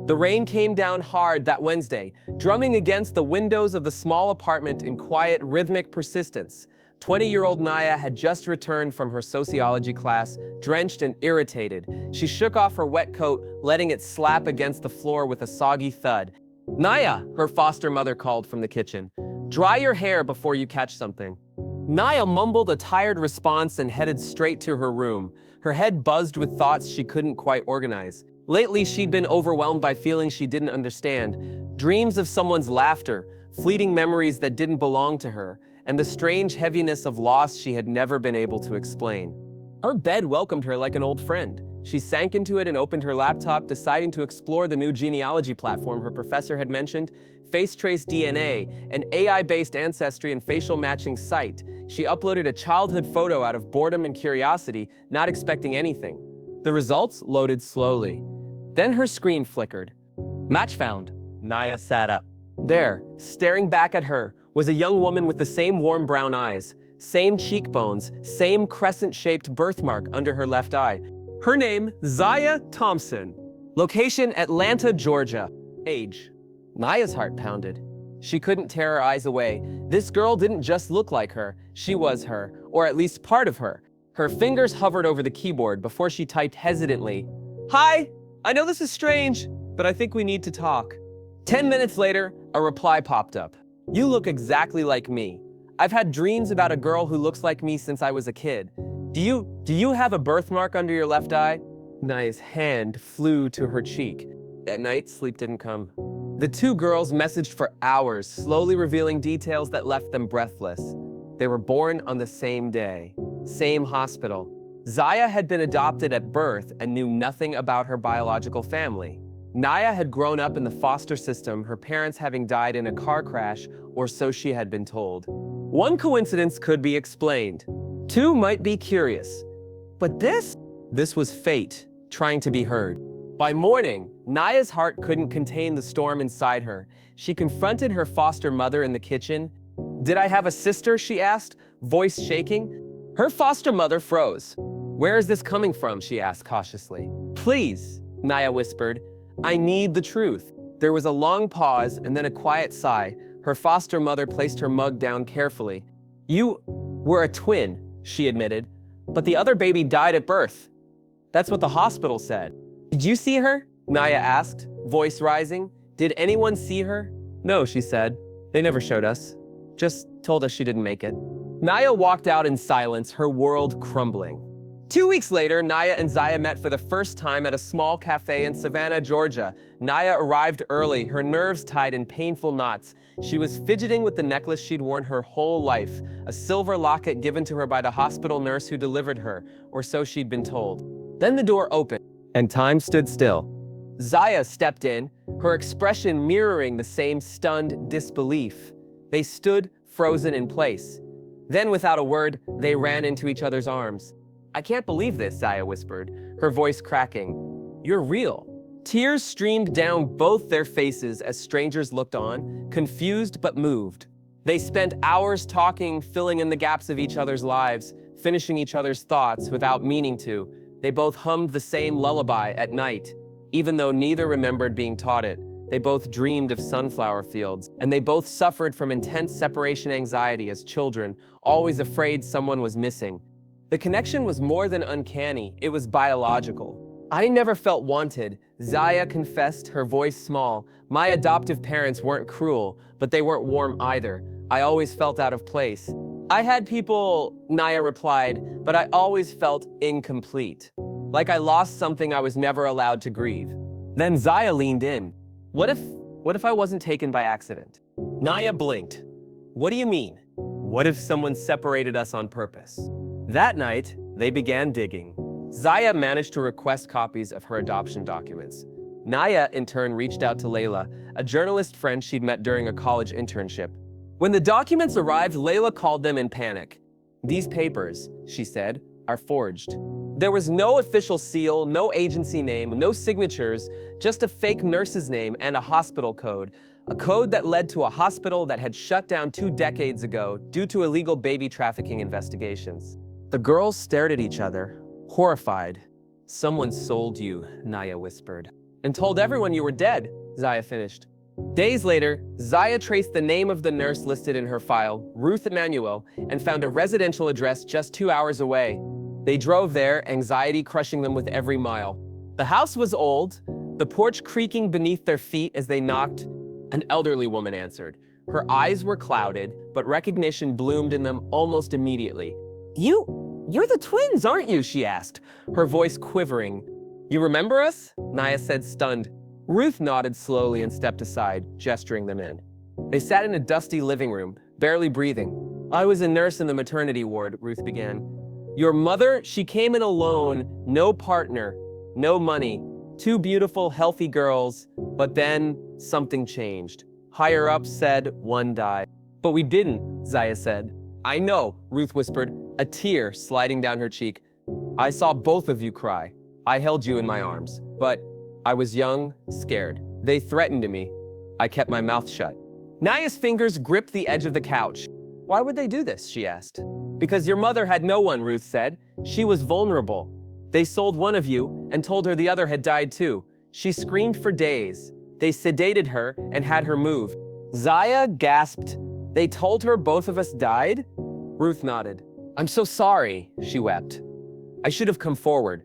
The rain came down hard that Wednesday, drumming against the windows of the small apartment in quiet, rhythmic persistence. 20-year-old Naya had just returned from her sociology class, drenched and irritated. She shook off her wet coat, letting it slap against the floor with a soggy thud. "Naya," her foster mother called from the kitchen. "Dry your hair before you catch something." Naya mumbled a tired response and headed straight to her room. Her head buzzed with thoughts she couldn't quite organize. Lately, she'd been overwhelmed by feelings she didn't understand. Dreams of someone's laughter, fleeting memories that didn't belong to her, and the strange heaviness of loss she had never been able to explain. Her bed welcomed her like an old friend. She sank into it and opened her laptop, deciding to explore the new genealogy platform her professor had mentioned, FaceTrace DNA, an AI-based ancestry and facial matching site. She uploaded a childhood photo out of boredom and curiosity, not expecting anything. The results loaded slowly. Then her screen flickered. "Match found." Naya sat up. There, staring back at her, was a young woman with the same warm brown eyes, same cheekbones, same crescent-shaped birthmark under her left eye. Her name, Zaya Thompson. Location, Atlanta, Georgia. Age. Naya's heart pounded. She couldn't tear her eyes away. This girl didn't just look like her, she was her, or at least part of her. Her fingers hovered over the keyboard before she typed hesitantly, "Hi, I know this is strange, but I think we need to talk." 10 minutes later, a reply popped up. "You look exactly like me. I've had dreams about a girl who looks like me since I was a kid. Do you have a birthmark under your left eye?" Naya's hand flew to her cheek. At night, sleep didn't come. The two girls messaged for hours, slowly revealing details that left them breathless. They were born on the same day, same hospital. Zaya had been adopted at birth and knew nothing about her biological family. Naya had grown up in the foster system, her parents having died in a car crash, or so she had been told. One coincidence could be explained. Two might be curious. But this was fate, trying to be heard. By morning, Naya's heart couldn't contain the storm inside her. She confronted her foster mother in the kitchen. "Did I have a sister?" she asked, voice shaking. Her foster mother froze. "Where is this coming from?" she asked cautiously. "Please," Naya whispered. "I need the truth." There was a long pause and then a quiet sigh. Her foster mother placed her mug down carefully. "You were a twin," she admitted, "but the other baby died at birth. That's what the hospital said." "Did you see her?" Naya asked, voice rising. "Did anyone see her?" "No," she said. "They never showed us. Just told us she didn't make it." Naya walked out in silence, her world crumbling. 2 weeks later, Naya and Zaya met for the first time at a small cafe in Savannah, Georgia. Naya arrived early, her nerves tied in painful knots. She was fidgeting with the necklace she'd worn her whole life, a silver locket given to her by the hospital nurse who delivered her, or so she'd been told. Then the door opened, and time stood still. Zaya stepped in, her expression mirroring the same stunned disbelief. They stood frozen in place. Then, without a word, they ran into each other's arms. "I can't believe this," Zaya whispered, her voice cracking. "You're real." Tears streamed down both their faces as strangers looked on, confused but moved. They spent hours talking, filling in the gaps of each other's lives, finishing each other's thoughts without meaning to. They both hummed the same lullaby at night. Even though neither remembered being taught it, they both dreamed of sunflower fields, and they both suffered from intense separation anxiety as children, always afraid someone was missing. The connection was more than uncanny, it was biological. "I never felt wanted," Zaya confessed, her voice small. "My adoptive parents weren't cruel, but they weren't warm either. I always felt out of place." "I had people," Naya replied, "but I always felt incomplete. Like I lost something I was never allowed to grieve." Then Zaya leaned in. What if I wasn't taken by accident?" Naya blinked. "What do you mean? What if someone separated us on purpose?" That night, they began digging. Zaya managed to request copies of her adoption documents. Naya, in turn, reached out to Layla, a journalist friend she'd met during a college internship. When the documents arrived, Layla called them in panic. "These papers," she said, "are forged." There was no official seal, no agency name, no signatures, just a fake nurse's name and a hospital code. A code that led to a hospital that had shut down 2 decades ago due to illegal baby trafficking investigations. The girls stared at each other, horrified. "Someone sold you," Naya whispered. and told everyone you were dead, Zaya finished. Days later, Zaya traced the name of the nurse listed in her file, Ruth Emanuel, and found a residential address just 2 hours away. They drove there, anxiety crushing them with every mile. The house was old, the porch creaking beneath their feet as they knocked. An elderly woman answered. Her eyes were clouded, but recognition bloomed in them almost immediately. You're the twins, aren't you? She asked, her voice quivering. You remember us? Naya said, stunned. Ruth nodded slowly and stepped aside, gesturing them in. They sat in a dusty living room, barely breathing. I was a nurse in the maternity ward, Ruth began. Your mother, she came in alone, no partner, no money, 2 beautiful, healthy girls, but then something changed. Higher up said 1 died. But we didn't, Zaya said. I know, Ruth whispered, a tear sliding down her cheek. I saw both of you cry. I held you in my arms, but I was young, scared. They threatened me. I kept my mouth shut. Naya's fingers gripped the edge of the couch. Why would they do this? She asked. Because your mother had no one, Ruth said. She was vulnerable. They sold one of you and told her the other had died too. She screamed for days. They sedated her and had her moved. Zaya gasped. They told her both of us died? Ruth nodded. I'm so sorry, she wept. I should have come forward.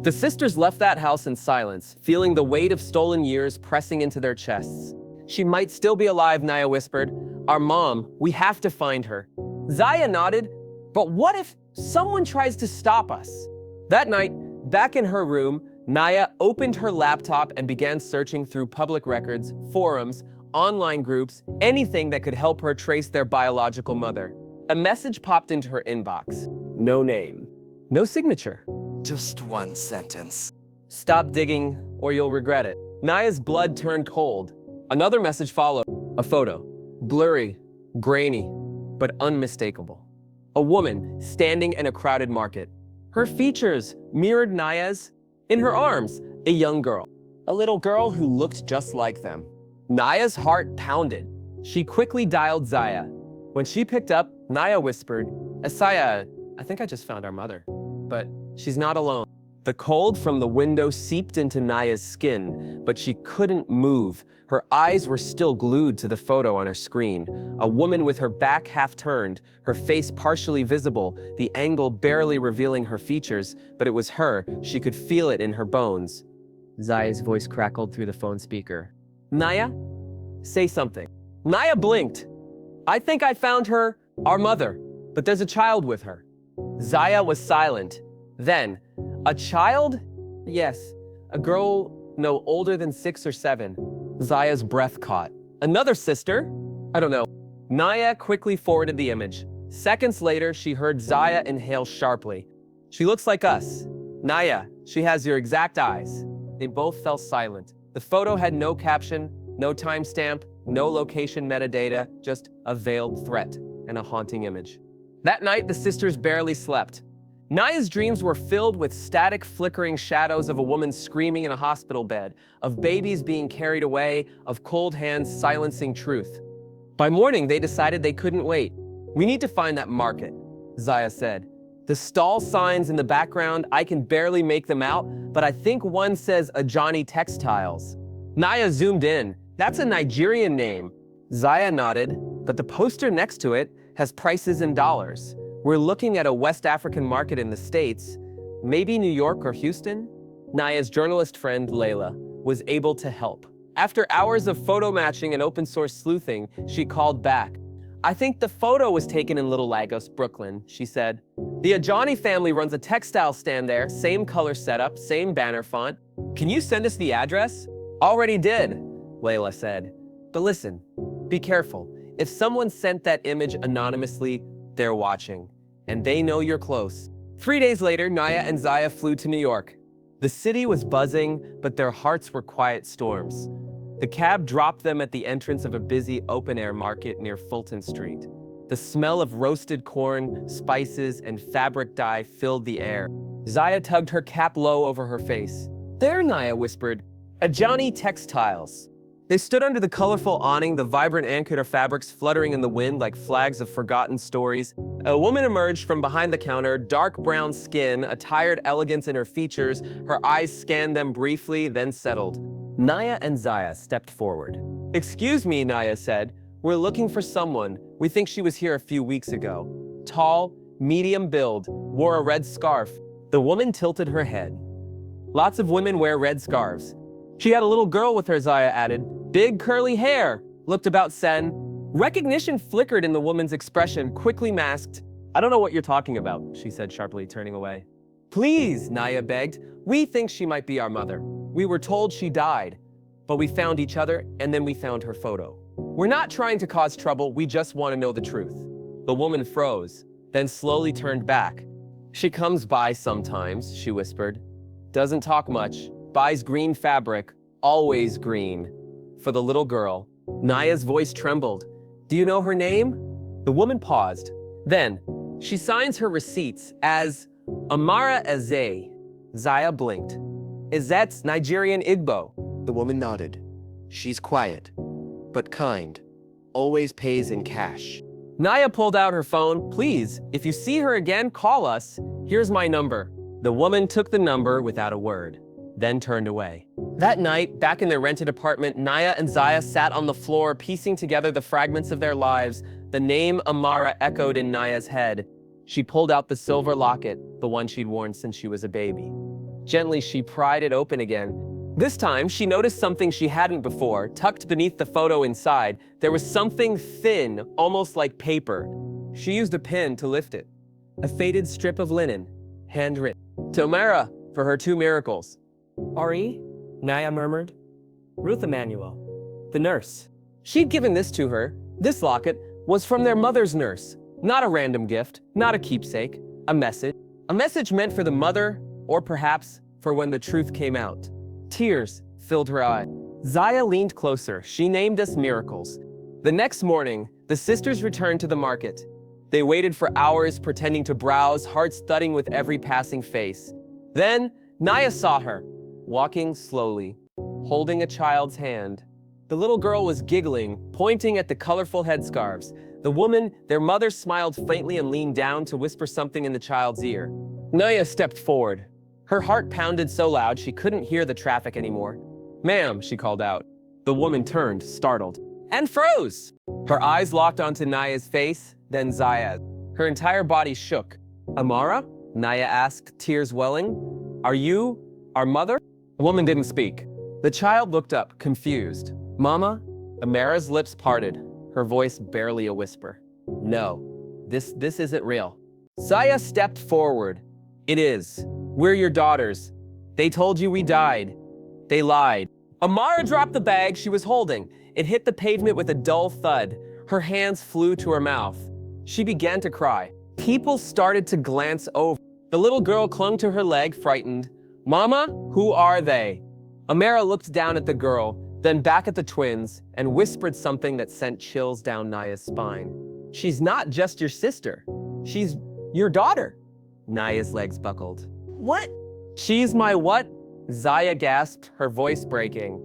The sisters left that house in silence, feeling the weight of stolen years pressing into their chests. She might still be alive, Naya whispered. Our mom, we have to find her. Zaya nodded. But what if someone tries to stop us? That night, back in her room, Naya opened her laptop and began searching through public records, forums, online groups, anything that could help her trace their biological mother. A message popped into her inbox. No name. No signature. Just 1 sentence. Stop digging or you'll regret it. Naya's blood turned cold. Another message followed. A photo. Blurry, grainy, but unmistakable. A woman standing in a crowded market. Her features mirrored Naya's. In her arms, a young girl. A little girl who looked just like them. Naya's heart pounded. She quickly dialed Zaya. When she picked up, Naya whispered, Asaya, I think I just found our mother. But she's not alone. The cold from the window seeped into Naya's skin, but she couldn't move. Her eyes were still glued to the photo on her screen. A woman with her back half turned, her face partially visible, the angle barely revealing her features, but it was her. She could feel it in her bones. Zaya's voice crackled through the phone speaker. Naya, say something. Naya blinked. I think I found her, our mother, but there's a child with her. Zaya was silent. Then, a child? Yes, a girl no older than 6 or 7. Zaya's breath caught. Another sister? I don't know. Naya quickly forwarded the image. Seconds later, she heard Zaya inhale sharply. She looks like us. Naya, she has your exact eyes. They both fell silent. The photo had no caption, no timestamp, no location metadata, just a veiled threat and a haunting image. That night, the sisters barely slept. Naya's dreams were filled with static, flickering shadows of a woman screaming in a hospital bed, of babies being carried away, of cold hands silencing truth. By morning, they decided they couldn't wait. We need to find that market, Zaya said. The stall signs in the background, I can barely make them out, but I think one says Ajani Textiles. Naya zoomed in. That's a Nigerian name. Zaya nodded, but the poster next to it has prices in dollars. We're looking at a West African market in the States, maybe New York or Houston. Naya's journalist friend, Layla, was able to help. After hours of photo matching and open source sleuthing, she called back. I think the photo was taken in Little Lagos, Brooklyn, she said. The Ajani family runs a textile stand there, same color setup, same banner font. Can you send us the address? Already did, Layla said. But listen, be careful. If someone sent that image anonymously, they're watching, and they know you're close. 3 days later, Naya and Zaya flew to New York. The city was buzzing, but their hearts were quiet storms. The cab dropped them at the entrance of a busy open-air market near Fulton Street. The smell of roasted corn, spices, and fabric dye filled the air. Zaya tugged her cap low over her face. There, Naya whispered. Ajani Textiles. They stood under the colorful awning, the vibrant Ankara fabrics fluttering in the wind like flags of forgotten stories. A woman emerged from behind the counter, dark brown skin, a tired elegance in her features. Her eyes scanned them briefly, then settled. Naya and Zaya stepped forward. "Excuse me," Naya said. "We're looking for someone. We think she was here a few weeks ago. Tall, medium build, wore a red scarf." The woman tilted her head. "Lots of women wear red scarves." "She had a little girl with her," Zaya added. "Big curly hair." Looked about Sen. Recognition flickered in the woman's expression, quickly masked. "I don't know what you're talking about," she said sharply, turning away. "Please," Naya begged. "We think she might be our mother. We were told she died, but we found each other, and then we found her photo. We're not trying to cause trouble, we just want to know the truth." The woman froze, then slowly turned back. "She comes by sometimes," she whispered. "Doesn't talk much, buys green fabric, always green." For the little girl, Naya's voice trembled. "Do you know her name?" The woman paused. Then, "She signs her receipts as Amara Eze." Zaya blinked. "Is that Nigerian Igbo?" The woman nodded. "She's quiet, but kind. Always pays in cash." Naya pulled out her phone. "Please, if you see her again, call us. Here's my number." The woman took the number without a word, then turned away. That night, back in their rented apartment, Naya and Zaya sat on the floor, piecing together the fragments of their lives. The name Amara echoed in Naya's head. She pulled out the silver locket, the one she'd worn since she was a baby. Gently, she pried it open again. This time, she noticed something she hadn't before. Tucked beneath the photo inside, there was something thin, almost like paper. She used a pin to lift it. A faded strip of linen, handwritten. "To Amara, for her 2 miracles." "Ari?" Naya murmured. "Ruth Emanuel, the nurse." She'd given this to her. This locket was from their mother's nurse. Not a random gift, not a keepsake, a message. A message meant for the mother, or perhaps for when the truth came out. Tears filled her eyes. Zaya leaned closer. "She named us miracles." The next morning, the sisters returned to the market. They waited for hours, pretending to browse, hearts thudding with every passing face. Then, Naya saw her, walking slowly, holding a child's hand. The little girl was giggling, pointing at the colorful headscarves. The woman, their mother, smiled faintly and leaned down to whisper something in the child's ear. Naya stepped forward. Her heart pounded so loud she couldn't hear the traffic anymore. "Ma'am," she called out. The woman turned, startled, and froze. Her eyes locked onto Naya's face, then Zaya's. Her entire body shook. "Amara?" Naya asked, tears welling. "Are you our mother?" The woman didn't speak. The child looked up, confused. "Mama?" Amara's lips parted, her voice barely a whisper. "No, this isn't real." Zaya stepped forward. "It is. We're your daughters. They told you we died. They lied." Amara dropped the bag she was holding. It hit the pavement with a dull thud. Her hands flew to her mouth. She began to cry. People started to glance over. The little girl clung to her leg, frightened. "Mama, who are they?" Amara looked down at the girl, then back at the twins, and whispered something that sent chills down Naya's spine. "She's not just your sister. She's your daughter." Naya's legs buckled. "What?" "She's my what?" Zaya gasped, her voice breaking.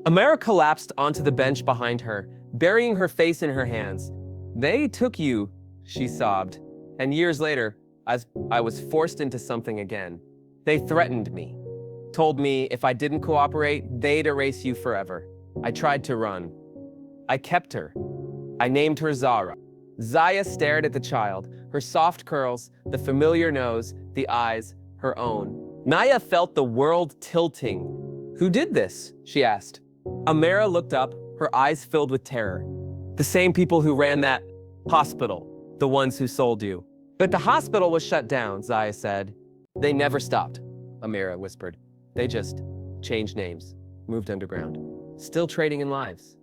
Amara collapsed onto the bench behind her, burying her face in her hands. "They took you," she sobbed. "And years later, I was forced into something again. They threatened me. Told me if I didn't cooperate, they'd erase you forever. I tried to run. I kept her. I named her Zara." Zaya stared at the child, her soft curls, the familiar nose, the eyes, her own. Naya felt the world tilting. "Who did this?" she asked. Amara looked up, her eyes filled with terror. "The same people who ran that hospital, the ones who sold you." "But the hospital was shut down," Zaya said. "They never stopped," Amara whispered. "They just changed names, moved underground, still trading in lives."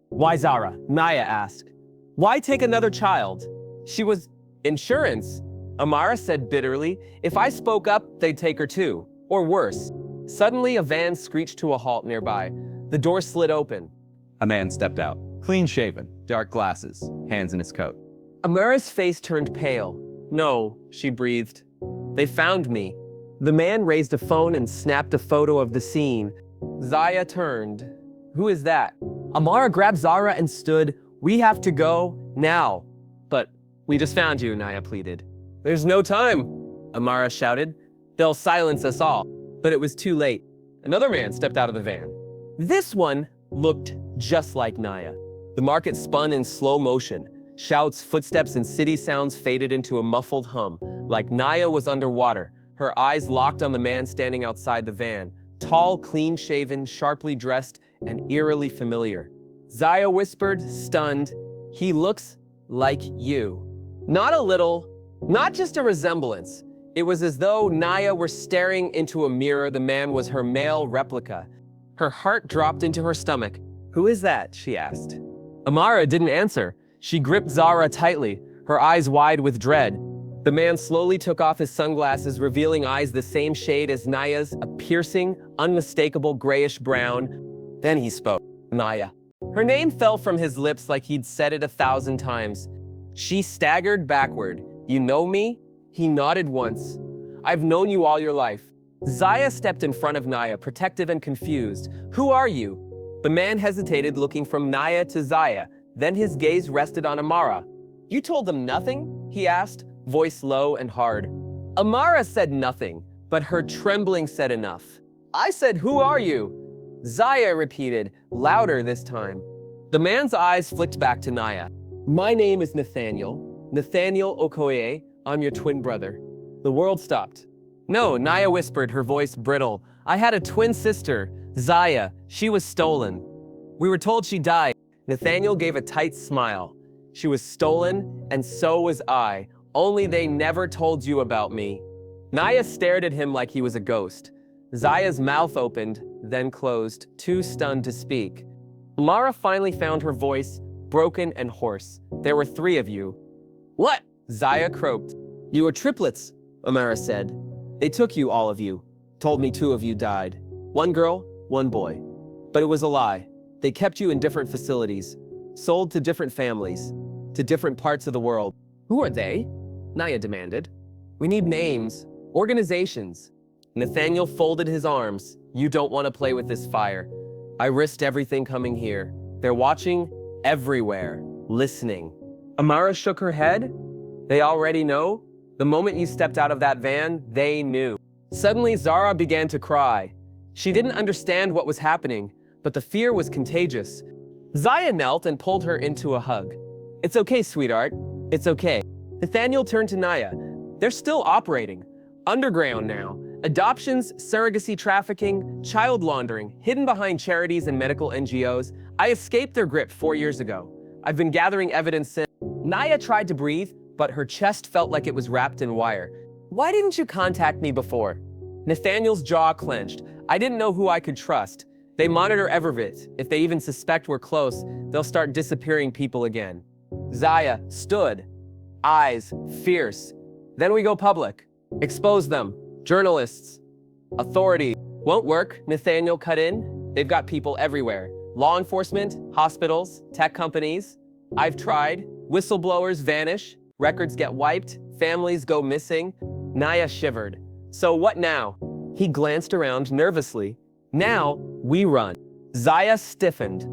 "Why Zara?" Naya asked. "Why take another child? She was insurance." Amara said bitterly. "If I spoke up, they'd take her too. Or worse." Suddenly, a van screeched to a halt nearby. The door slid open. A man stepped out, clean-shaven, dark glasses, hands in his coat. Amara's face turned pale. "No," she breathed. "They found me." The man raised a phone and snapped a photo of the scene. Zaya turned. "Who is that?" Amara grabbed Zara and stood. "We have to go now." "But we just found you," Naya pleaded. "There's no time," Amara shouted. "They'll silence us all." But it was too late. Another man stepped out of the van. This one looked just like Naya. The market spun in slow motion. Shouts, footsteps, and city sounds faded into a muffled hum, like Naya was underwater, her eyes locked on the man standing outside the van, tall, clean-shaven, sharply dressed, and eerily familiar. Zaya whispered, stunned, "He looks like you." Not a little, not just a resemblance. It was as though Naya were staring into a mirror. The man was her male replica. Her heart dropped into her stomach. "Who is that?" she asked. Amara didn't answer. She gripped Zara tightly, her eyes wide with dread. The man slowly took off his sunglasses, revealing eyes the same shade as Naya's, a piercing, unmistakable grayish-brown. Then he spoke. Naya. Her name fell from his lips like he'd said it 1,000 times. She staggered backward. "You know me?" He nodded once. "I've known you all your life." Zaya stepped in front of Naya, protective and confused. "Who are you?" The man hesitated, looking from Naya to Zaya. Then his gaze rested on Amara. "You told them nothing?" he asked, voice low and hard. Amara said nothing, but her trembling said enough. "I said, 'Who are you?'" Zaya repeated, louder this time. The man's eyes flicked back to Naya. "My name is Nathaniel. Nathaniel Okoye. I'm your twin brother." The world stopped. "No," Naya whispered, her voice brittle. "I had a twin sister, Zaya. She was stolen. We were told she died." Nathaniel gave a tight smile. "She was stolen, and so was I. Only they never told you about me." Naya stared at him like he was a ghost. Zaya's mouth opened, then closed, too stunned to speak. Amara finally found her voice, broken and hoarse. "There were 3 of you." "What?" Zaya croaked. "You were triplets," Amara said. "They took you, all of you. Told me 2 of you died. 1 girl, 1 boy. But it was a lie. They kept you in different facilities, sold to different families, to different parts of the world." "Who are they?" Naya demanded. "We need names, organizations." Nathaniel folded his arms. "You don't want to play with this fire. I risked everything coming here. They're watching everywhere, listening." Amara shook her head. "They already know? The moment you stepped out of that van, they knew." Suddenly, Zara began to cry. She didn't understand what was happening, but the fear was contagious. Zaya knelt and pulled her into a hug. "It's okay, sweetheart. It's okay." Nathaniel turned to Naya. "They're still operating. Underground now. Adoptions, surrogacy trafficking, child laundering, hidden behind charities and medical NGOs. I escaped their grip 4 years ago. I've been gathering evidence since." Naya tried to breathe, but her chest felt like it was wrapped in wire. "Why didn't you contact me before?" Nathaniel's jaw clenched. "I didn't know who I could trust. They monitor Everett. If they even suspect we're close, they'll start disappearing people again." Zaya stood, eyes fierce. "Then we go public. Expose them. Journalists. Authority." "Won't work," Nathaniel cut in. "They've got people everywhere. Law enforcement, hospitals, tech companies. I've tried. Whistleblowers vanish. Records get wiped. Families go missing." Naya shivered. "So what now?" He glanced around nervously. "Now, we run." Zaya stiffened.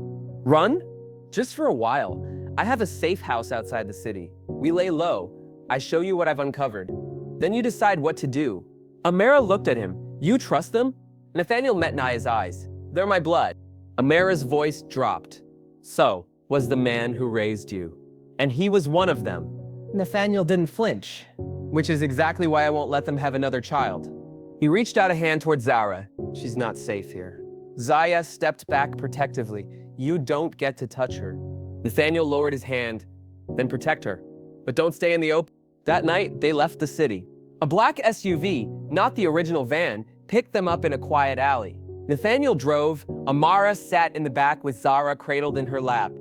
"Run?" "Just for a while. I have a safe house outside the city. We lay low. I show you what I've uncovered. Then you decide what to do." Amara looked at him. "You trust them?" Nathaniel met Naya's eyes. "They're my blood." Amara's voice dropped. "So, was the man who raised you. And he was one of them." Nathaniel didn't flinch, which is exactly why I won't let them have another child. He reached out a hand towards Zara. "She's not safe here." Zaya stepped back protectively. "You don't get to touch her." Nathaniel lowered his hand. "Then protect her. But don't stay in the open." That night, they left the city. A black SUV, not the original van, picked them up in a quiet alley. Nathaniel drove. Amara sat in the back with Zara cradled in her lap.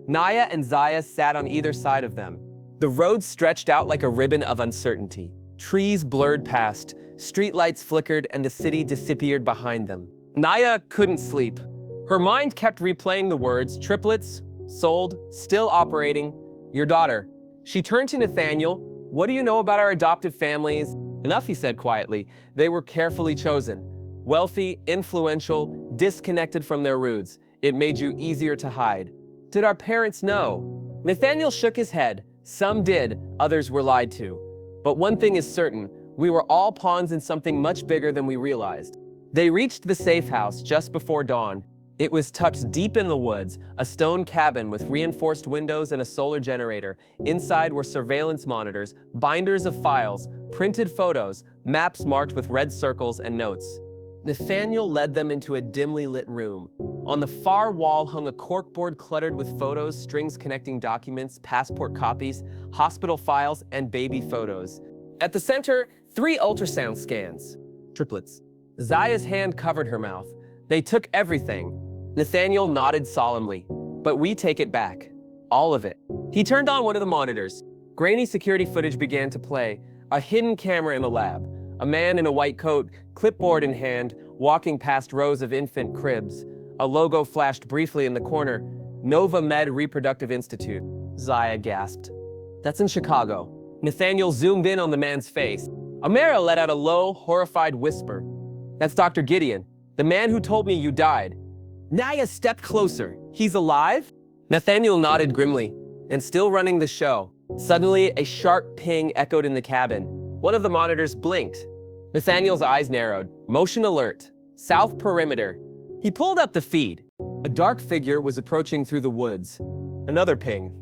Naya and Zaya sat on either side of them. The road stretched out like a ribbon of uncertainty. Trees blurred past, streetlights flickered, and the city disappeared behind them. Naya couldn't sleep. Her mind kept replaying the words, triplets, sold, still operating, your daughter. She turned to Nathaniel. "What do you know about our adoptive families?" "Enough," he said quietly. "They were carefully chosen. Wealthy, influential, disconnected from their roots. It made you easier to hide." "Did our parents know?" Nathaniel shook his head. "Some did, others were lied to. But one thing is certain, we were all pawns in something much bigger than we realized." They reached the safe house just before dawn. It was tucked deep in the woods, a stone cabin with reinforced windows and a solar generator. Inside were surveillance monitors, binders of files, printed photos, maps marked with red circles and notes. Nathaniel led them into a dimly lit room. On the far wall hung a corkboard cluttered with photos, strings connecting documents, passport copies, hospital files, and baby photos. At the center, 3 ultrasound scans. Triplets. Zaya's hand covered her mouth. They took everything. Nathaniel nodded solemnly. But we take it back. All of it. He turned on one of the monitors. Grainy security footage began to play. A hidden camera in the lab. A man in a white coat, clipboard in hand, walking past rows of infant cribs. A logo flashed briefly in the corner. Nova Med Reproductive Institute. Zaya gasped. That's in Chicago. Nathaniel zoomed in on the man's face. Amara let out a low, horrified whisper. That's Dr. Gideon, the man who told me you died. Naya stepped closer. He's alive? Nathaniel nodded grimly, and still running the show. Suddenly, a sharp ping echoed in the cabin. One of the monitors blinked. Nathaniel's eyes narrowed. Motion alert. South perimeter. He pulled up the feed. A dark figure was approaching through the woods. Another ping.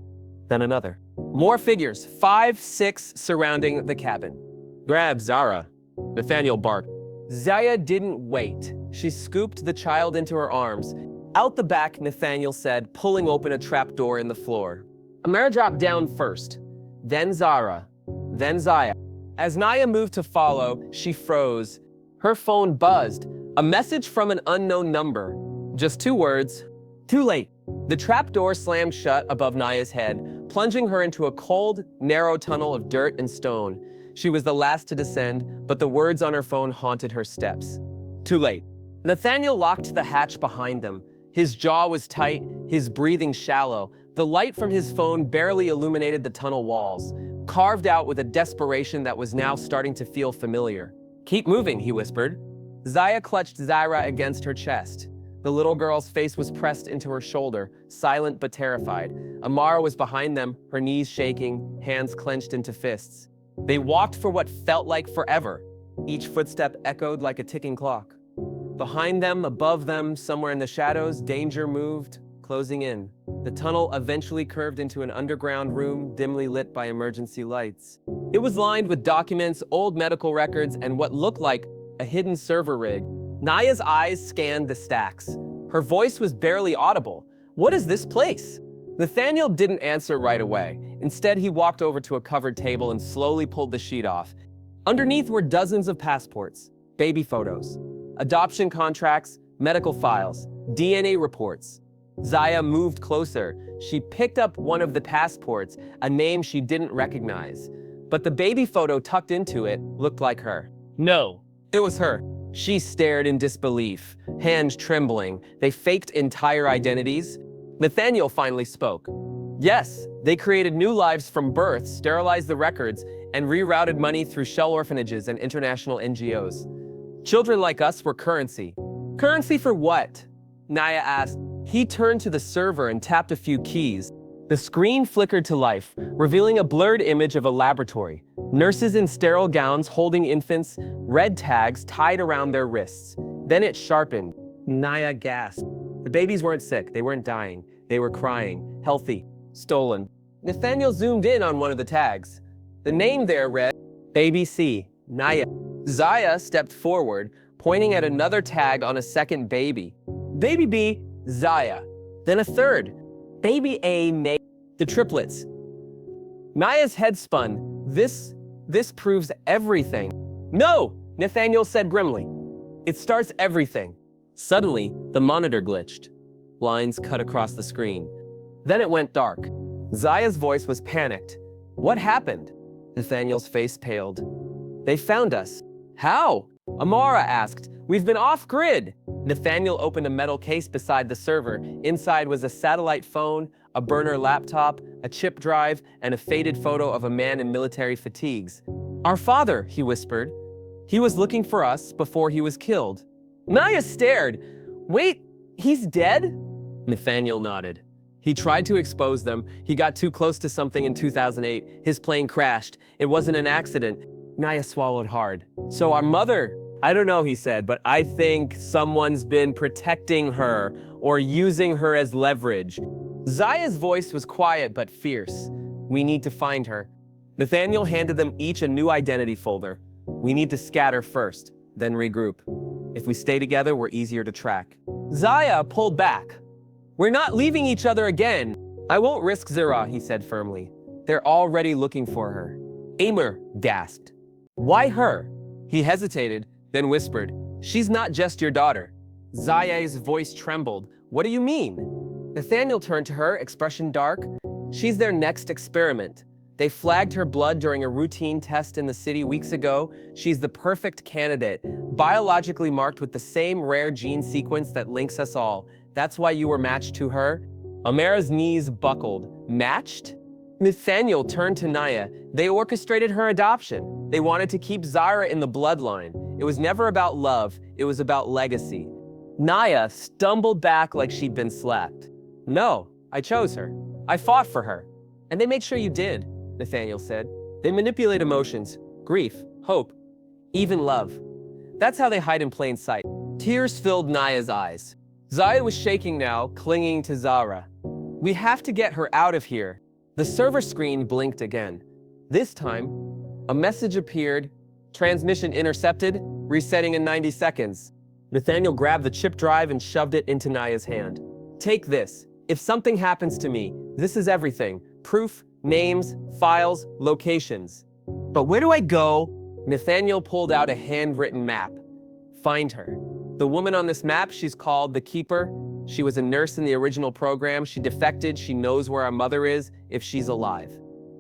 Then another. More figures, 5, 6, surrounding the cabin. Grab Zara. Nathaniel barked. Zaya didn't wait. She scooped the child into her arms. Out the back, Nathaniel said, pulling open a trapdoor in the floor. Amara dropped down first. Then Zara. Then Zaya. As Naya moved to follow, she froze. Her phone buzzed. A message from an unknown number. Just 2 words. Too late. The trapdoor slammed shut above Naya's head, plunging her into a cold, narrow tunnel of dirt and stone. She was the last to descend, but the words on her phone haunted her steps. Too late. Nathaniel locked the hatch behind them. His jaw was tight, his breathing shallow. The light from his phone barely illuminated the tunnel walls, carved out with a desperation that was now starting to feel familiar. Keep moving, he whispered. Zaya clutched Zaira against her chest. The little girl's face was pressed into her shoulder, silent but terrified. Amara was behind them, her knees shaking, hands clenched into fists. They walked for what felt like forever. Each footstep echoed like a ticking clock. Behind them, above them, somewhere in the shadows, danger moved, closing in. The tunnel eventually curved into an underground room, dimly lit by emergency lights. It was lined with documents, old medical records, and what looked like a hidden server rig. Naya's eyes scanned the stacks. Her voice was barely audible. What is this place? Nathaniel didn't answer right away. Instead, he walked over to a covered table and slowly pulled the sheet off. Underneath were dozens of passports, baby photos, adoption contracts, medical files, DNA reports. Zaya moved closer. She picked up one of the passports, a name she didn't recognize. But the baby photo tucked into it looked like her. No, it was her. She stared in disbelief, hands trembling. They faked entire identities. Nathaniel finally spoke. Yes, they created new lives from birth, sterilized the records, and rerouted money through shell orphanages and international NGOs. Children like us were currency. Currency for what? Naya asked. He turned to the server and tapped a few keys. The screen flickered to life, revealing a blurred image of a laboratory. Nurses in sterile gowns holding infants, red tags tied around their wrists. Then it sharpened. Naya gasped. The babies weren't sick, they weren't dying. They were crying, healthy, stolen. Nathaniel zoomed in on one of the tags. The name there read, Baby C, Naya. Zaya stepped forward, pointing at another tag on a second baby. Baby B, Zaya. Then a third. Baby A, May. The triplets. Naya's head spun. This proves everything. No, Nathaniel said grimly. It starts everything. Suddenly, the monitor glitched. Lines cut across the screen. Then it went dark. Zaya's voice was panicked. What happened? Nathaniel's face paled. They found us. How? Amara asked. We've been off-grid. Nathaniel opened a metal case beside the server. Inside was a satellite phone, a burner laptop, a chip drive, and a faded photo of a man in military fatigues. Our father, he whispered. He was looking for us before he was killed. Naya stared. Wait, he's dead? Nathaniel nodded. He tried to expose them. He got too close to something in 2008. His plane crashed. It wasn't an accident. Naya swallowed hard. So our mother, I don't know, he said, but I think someone's been protecting her or using her as leverage. Zaya's voice was quiet but fierce. We need to find her. Nathaniel handed them each a new identity folder. We need to scatter first, then regroup. If we stay together, we're easier to track. Zaya pulled back. We're not leaving each other again. I won't risk Zira, he said firmly. They're already looking for her. Amr gasped. Why her? He hesitated, then whispered, she's not just your daughter. Zaya's voice trembled. What do you mean? Nathaniel turned to her, expression dark. She's their next experiment. They flagged her blood during a routine test in the city weeks ago. She's the perfect candidate, biologically marked with the same rare gene sequence that links us all. That's why you were matched to her. Amara's knees buckled. Matched? Nathaniel turned to Naya. They orchestrated her adoption. They wanted to keep Zara in the bloodline. It was never about love, it was about legacy. Naya stumbled back like she'd been slapped. No, I chose her. I fought for her. And they made sure you did, Nathaniel said. They manipulate emotions, grief, hope, even love. That's how they hide in plain sight. Tears filled Naya's eyes. Zaya was shaking now, clinging to Zara. We have to get her out of here. The server screen blinked again. This time, a message appeared. Transmission intercepted, resetting in 90 seconds. Nathaniel grabbed the chip drive and shoved it into Naya's hand. Take this. If something happens to me, this is everything. Proof, names, files, locations. But where do I go? Nathaniel pulled out a handwritten map. Find her. The woman on this map, she's called the Keeper. She was a nurse in the original program. She defected. She knows where our mother is, if she's alive.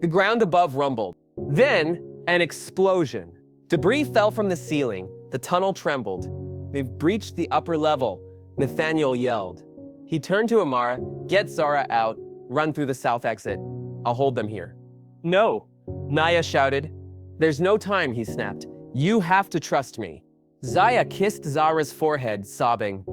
The ground above rumbled. Then, an explosion. Debris fell from the ceiling. The tunnel trembled. They've breached the upper level, Nathaniel yelled. He turned to Amara. Get Zara out. Run through the south exit. I'll hold them here. No, Naya shouted. There's no time, he snapped. You have to trust me. Zaya kissed Zara's forehead, sobbing.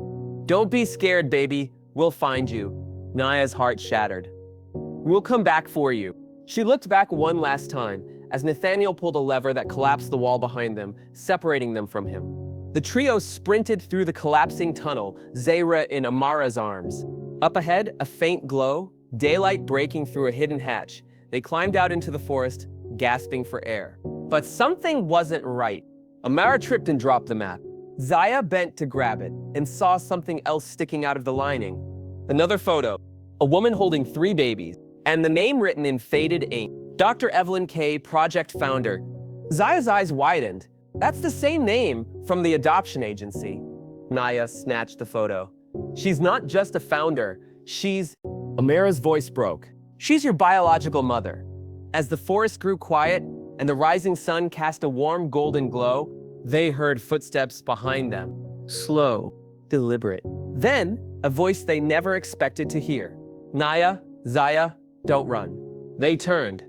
Don't be scared, baby. We'll find you. Naya's heart shattered. We'll come back for you. She looked back one last time as Nathaniel pulled a lever that collapsed the wall behind them, separating them from him. The trio sprinted through the collapsing tunnel, Zara in Amara's arms. Up ahead, a faint glow, daylight breaking through a hidden hatch. They climbed out into the forest, gasping for air. But something wasn't right. Amara tripped and dropped the map. Zaya bent to grab it and saw something else sticking out of the lining. Another photo, a woman holding 3 babies, and the name written in faded ink. Dr. Evelyn K., project founder. Zaya's eyes widened. That's the same name from the adoption agency. Naya snatched the photo. She's not just a founder, she's... Amara's voice broke. She's your biological mother. As the forest grew quiet and the rising sun cast a warm golden glow, they heard footsteps behind them. Slow, deliberate. Then, a voice they never expected to hear. Naya, Zaya, don't run. They turned,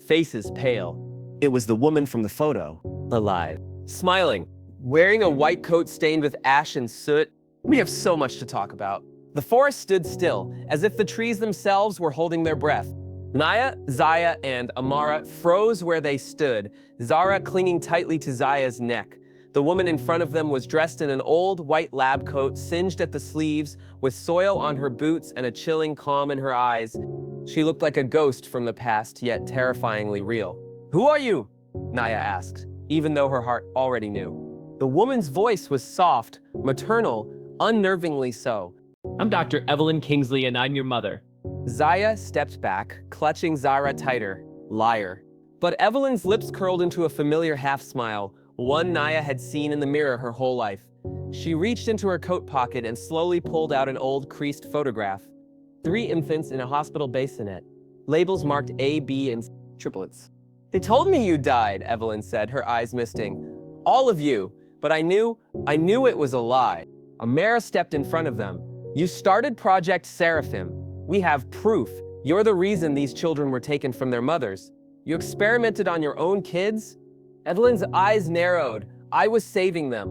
faces pale. It was the woman from the photo, alive, smiling, wearing a white coat stained with ash and soot. We have so much to talk about. The forest stood still, as if the trees themselves were holding their breath. Naya, Zaya, and Amara froze where they stood, Zara clinging tightly to Zaya's neck. The woman in front of them was dressed in an old white lab coat, singed at the sleeves, with soil on her boots and a chilling calm in her eyes. She looked like a ghost from the past, yet terrifyingly real. Who are you? Naya asked, even though her heart already knew. The woman's voice was soft, maternal, unnervingly so. I'm Dr. Evelyn Kingsley, and I'm your mother. Zaya stepped back, clutching Zara tighter. Liar. But Evelyn's lips curled into a familiar half-smile, one Naya had seen in the mirror her whole life. She reached into her coat pocket and slowly pulled out an old, creased photograph. 3 infants in a hospital bassinet. Labels marked A, B, and triplets. They told me you died, Evelyn said, her eyes misting. All of you. But I knew it was a lie. Amara stepped in front of them. You started Project Seraphim. We have proof. You're the reason these children were taken from their mothers. You experimented on your own kids? Evelyn's eyes narrowed. I was saving them.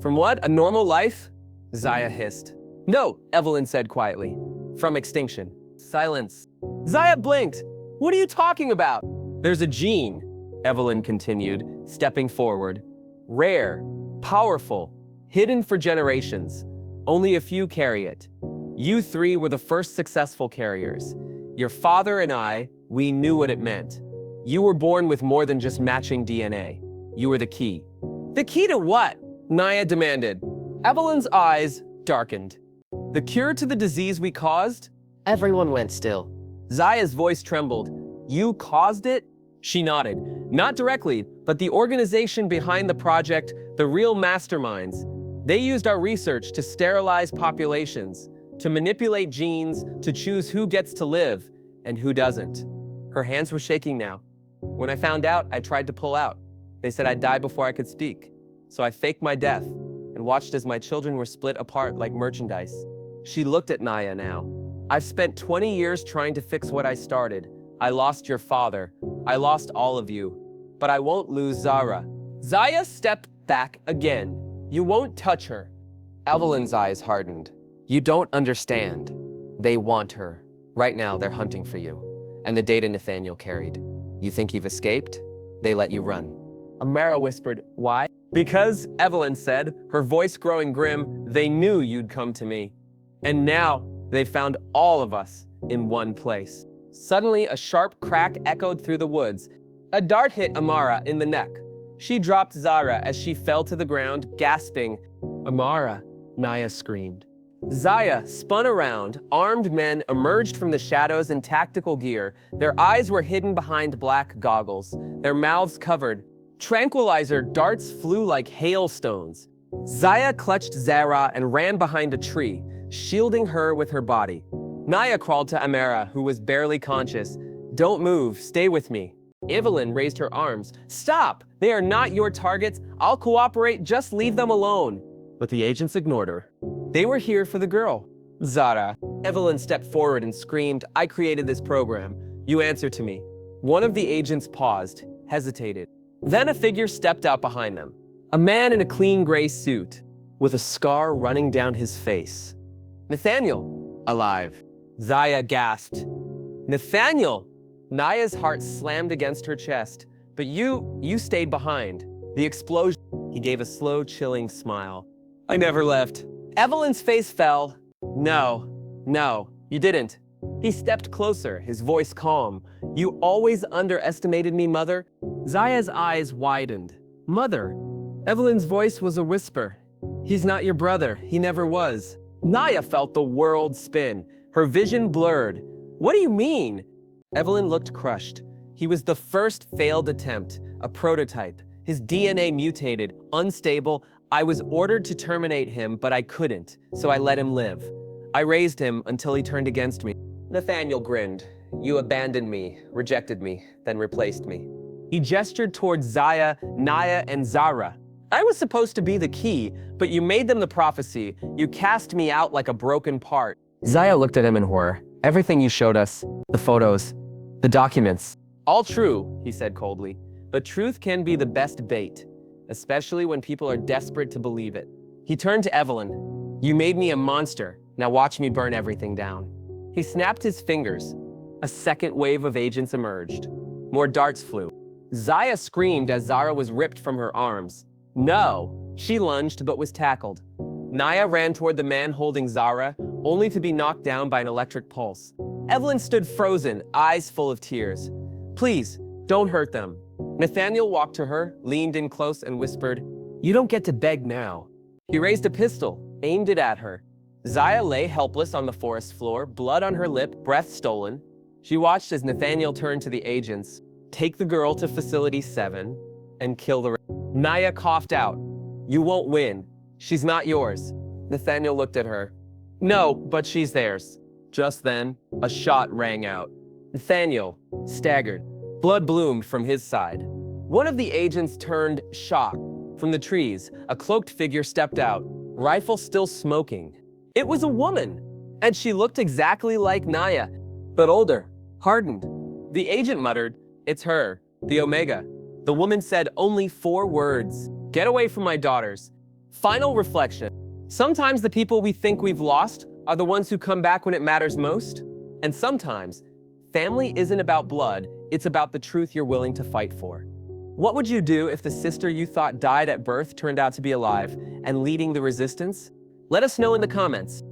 From what? A normal life? Zaya hissed. No, Evelyn said quietly. From extinction. Silence. Zaya blinked. What are you talking about? There's a gene, Evelyn continued, stepping forward. Rare, Powerful, hidden for generations. Only a few carry it. You three were the first successful carriers. Your father and I, we knew what it meant. You were born with more than just matching DNA. You were the key. The key to what? Naya demanded. Evelyn's eyes darkened. The cure to the disease we caused? Everyone went still. Zaya's voice trembled. You caused it? She nodded. Not directly, but the organization behind the project, the real masterminds. They used our research to sterilize populations, to manipulate genes, to choose who gets to live and who doesn't. Her hands were shaking now. When I found out, I tried to pull out. They said I'd die before I could speak. So I faked my death and watched as my children were split apart like merchandise. She looked at Naya now. I've spent 20 years trying to fix what I started. I lost your father. I lost all of you. But I won't lose Zara. Zaya stepped back again. You won't touch her. Evelyn's eyes hardened. You don't understand. They want her. Right now, they're hunting for you. And the data Nathaniel carried. You think you've escaped? They let you run. Amara whispered, why? Because, Evelyn said, her voice growing grim, they knew you'd come to me. And now, they found all of us in one place. Suddenly, a sharp crack echoed through the woods. A dart hit Amara in the neck. She dropped Zara as she fell to the ground, gasping. Amara, Naya screamed. Zaya spun around. Armed men emerged from the shadows in tactical gear. Their eyes were hidden behind black goggles, their mouths covered. Tranquilizer darts flew like hailstones. Zaya clutched Zara and ran behind a tree, shielding her with her body. Naya crawled to Amara, who was barely conscious. Don't move, stay with me. Evelyn raised her arms. Stop! They are not your targets. I'll cooperate, just leave them alone. But the agents ignored her. They were here for the girl. Zara. Evelyn stepped forward and screamed, I created this program. You answer to me. One of the agents paused, hesitated. Then a figure stepped out behind them. A man in a clean gray suit, with a scar running down his face. Nathaniel. Alive. Zaya gasped. Nathaniel! Naya's heart slammed against her chest. But you stayed behind. The explosion. He gave a slow, chilling smile. I never left. Evelyn's face fell. No, you didn't. He stepped closer, his voice calm. You always underestimated me, Mother. Zaya's eyes widened. Mother. Evelyn's voice was a whisper. He's not your brother. He never was. Naya felt the world spin. Her vision blurred. What do you mean? Evelyn looked crushed. He was the first failed attempt, a prototype. His DNA mutated, unstable. I was ordered to terminate him, but I couldn't, so I let him live. I raised him until he turned against me. Nathaniel grinned. You abandoned me, rejected me, then replaced me. He gestured towards Zaya, Naya, and Zara. I was supposed to be the key, but you made them the prophecy. You cast me out like a broken part. Zaya looked at him in horror. Everything you showed us, the photos, the documents. All true, he said coldly. But truth can be the best bait, especially when people are desperate to believe it. He turned to Evelyn. You made me a monster. Now watch me burn everything down. He snapped his fingers. A second wave of agents emerged. More darts flew. Zaya screamed as Zara was ripped from her arms. No! She lunged but was tackled. Naya ran toward the man holding Zara, only to be knocked down by an electric pulse. Evelyn stood frozen, eyes full of tears. Please, don't hurt them. Nathaniel walked to her, leaned in close and whispered, You don't get to beg now. He raised a pistol, aimed it at her. Zaya lay helpless on the forest floor, blood on her lip, breath stolen. She watched as Nathaniel turned to the agents, take the girl to Facility 7, and kill the rest. Naya coughed out. You won't win. She's not yours. Nathaniel looked at her. No, but she's theirs. Just then, a shot rang out. Nathaniel staggered. Blood bloomed from his side. One of the agents turned, shocked. From the trees, a cloaked figure stepped out, rifle still smoking. It was a woman, and she looked exactly like Naya, but older, hardened. The agent muttered, It's her, the Omega. The woman said only 4 words. Get away from my daughters. Final reflection. Sometimes the people we think we've lost are the ones who come back when it matters most. And sometimes, family isn't about blood, it's about the truth you're willing to fight for. What would you do if the sister you thought died at birth turned out to be alive and leading the resistance? Let us know in the comments.